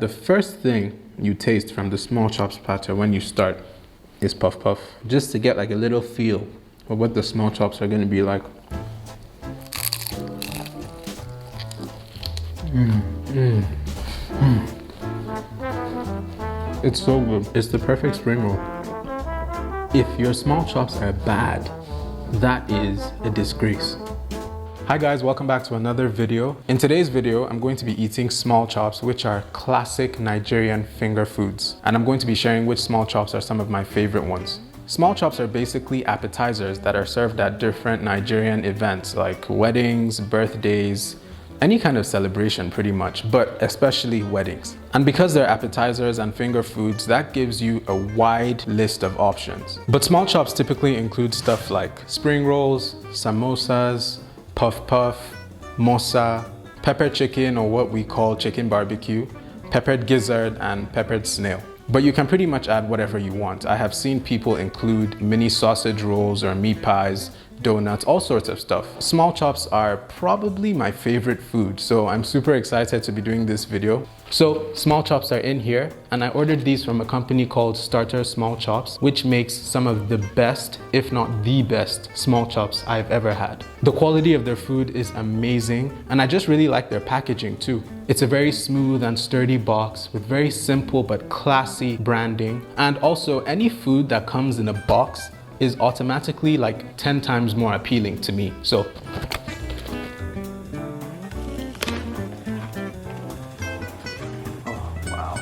The first thing you taste from the small chops platter when you start is puff puff, just to get like a little feel of what the small chops are going to be like. It's so good. It's the perfect spring roll. If your small chops are bad, that is a disgrace. Hi guys, welcome back to another video. In today's video, I'm going to be eating small chops, which are classic Nigerian finger foods. And I'm going to be sharing which small chops are some of my favorite ones. Small chops are basically appetizers that are served at different Nigerian events like weddings, birthdays, any kind of celebration pretty much, but especially weddings. And because they're appetizers and finger foods, that gives you a wide list of options. But small chops typically include stuff like spring rolls, samosas, puff puff, mosa, peppered chicken or what we call chicken barbecue, peppered gizzard, and peppered snail. But you can pretty much add whatever you want. I have seen people include mini sausage rolls or meat pies, donuts, all sorts of stuff. Small chops are probably my favorite food, so I'm super excited to be doing this video. So small chops are in here, and I ordered these from a company called Starter Small Chops, which makes some of the best, if not the best, small chops I've ever had. The quality of their food is amazing, and I just really like their packaging too. It's a very smooth and sturdy box with very simple but classy branding, and also any food that comes in a box is automatically like 10 times more appealing to me. So oh, wow.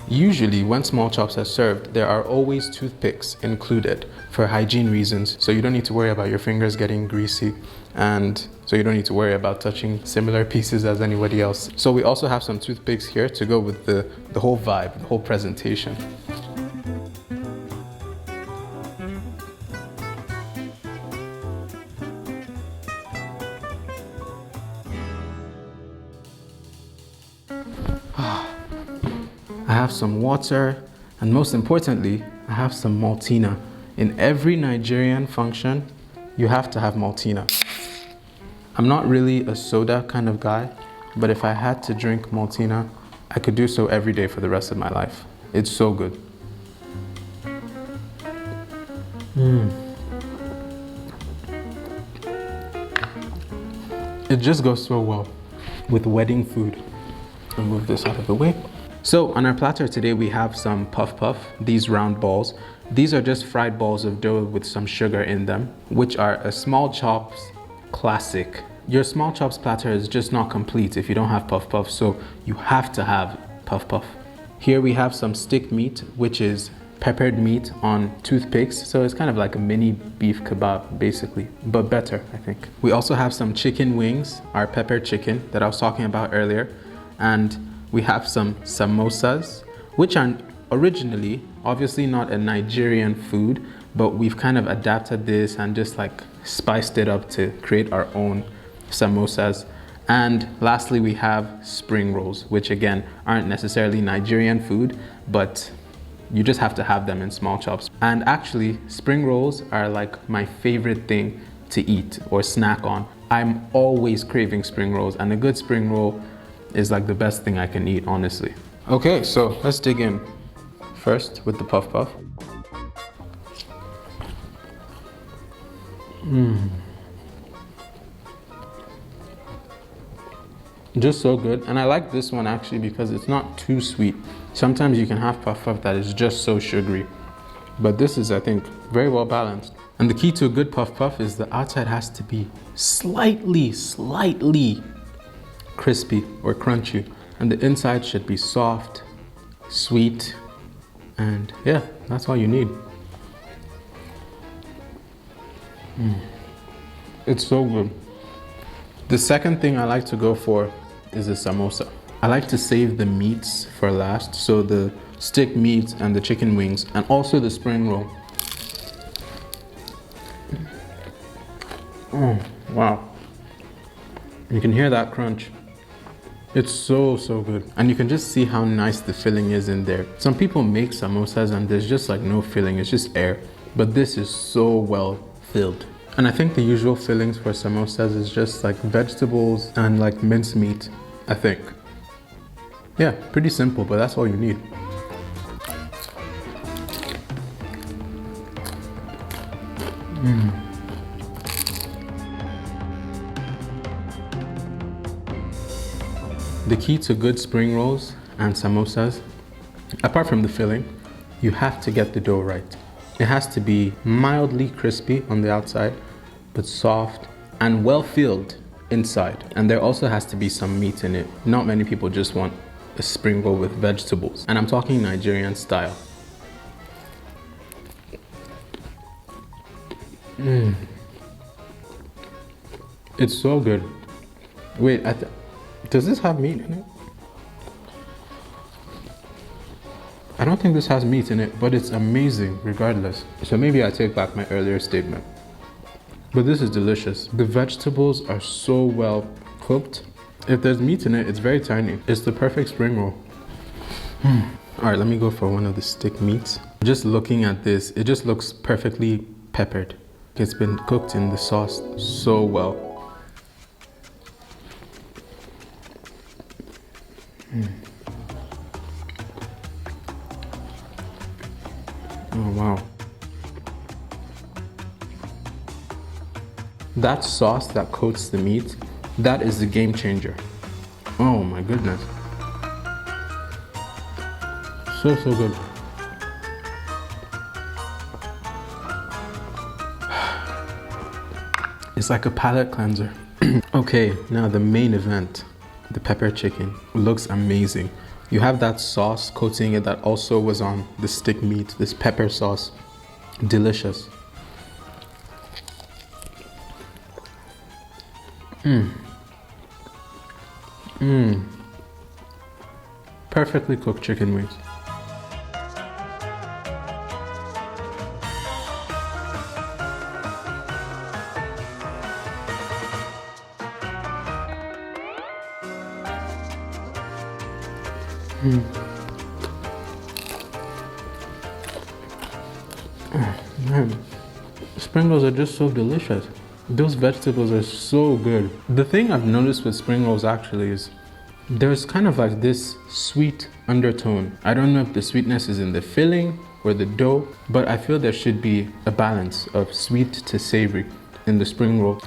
Usually when small chops are served, there are always toothpicks included for hygiene reasons, so you don't need to worry about your fingers getting greasy, and so you don't need to worry about touching similar pieces as anybody else. So we also have some toothpicks here to go with the whole vibe, the whole presentation. I have some water, and most importantly, I have some Maltina. In every Nigerian function, you have to have Maltina. I'm not really a soda kind of guy, but if I had to drink Maltina, I could do so every day for the rest of my life. It's so good. It just goes so well with wedding food. I'll move this out of the way. So on our platter today, we have some puff puff, these round balls. These are just fried balls of dough with some sugar in them, which are a small chops classic. Your small chops platter is just not complete if you don't have puff puff, so you have to have puff puff. Here we have some stick meat, which is peppered meat on toothpicks, so it's kind of like a mini beef kebab basically, but better, I think. We also have some chicken wings, our peppered chicken that I was talking about earlier, and we have some samosas, which are originally obviously not a Nigerian food, but we've kind of adapted this and just like spiced it up to create our own samosas. And lastly, we have spring rolls, which again aren't necessarily Nigerian food, but you just have to have them in small chops. And actually, spring rolls are like my favorite thing to eat or snack on. I'm always craving spring rolls, and a good spring roll is like the best thing I can eat, honestly. Okay, so let's dig in. First with the puff puff. Just so good. And I like this one actually because it's not too sweet. Sometimes you can have puff puff that is just so sugary, but this is, I think, very well balanced. And the key to a good puff puff is the outside has to be slightly crispy or crunchy, and the inside should be soft, sweet, and yeah, that's all you need. It's so good. The second thing I like to go for is a samosa. I like to save the meats for last, so the stick meat and the chicken wings, and also the spring roll. Oh, wow. You can hear that crunch. It's so good. And you can just see how nice the filling is in there. Some people make samosas and there's just like no filling, it's just air. But this is so well filled. And I think the usual fillings for samosas is just like vegetables and like mincemeat, I think. Yeah, pretty simple, but that's all you need. The key to good spring rolls and samosas, apart from the filling, you have to get the dough right. It has to be mildly crispy on the outside, but soft and well filled inside. And there also has to be some meat in it. Not many people just want a spring roll with vegetables. And I'm talking Nigerian style. It's so good. Wait, does this have meat in it? I don't think this has meat in it, but it's amazing regardless. So maybe I take back my earlier statement. But this is delicious. The vegetables are so well cooked. If there's meat in it, it's very tiny. It's the perfect spring roll. All right, let me go for one of the stick meats. Just looking at this, it just looks perfectly peppered. It's been cooked in the sauce so well. Oh, wow. That sauce that coats the meat, that is the game changer. Oh my goodness. So good. It's like a palate cleanser. Okay, now the main event, the pepper chicken, looks amazing. You have that sauce coating it that also was on the stick meat, this pepper sauce. Delicious. Perfectly cooked chicken wings. Man, spring rolls are just so delicious. Those vegetables are so good. The thing I've noticed with spring rolls actually is there's kind of like this sweet undertone. I don't know if the sweetness is in the filling or the dough, but I feel there should be a balance of sweet to savory in the spring roll.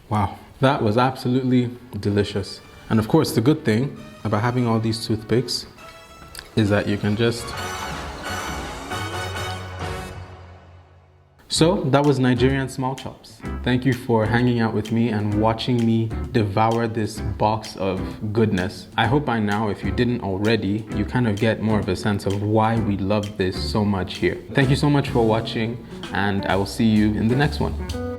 Wow, that was absolutely delicious. And of course, the good thing about having all these toothpicks is that you can just... So that was Nigerian Small Chops. Thank you for hanging out with me and watching me devour this box of goodness. I hope by now, if you didn't already, you kind of get more of a sense of why we love this so much here. Thank you so much for watching, and I will see you in the next one.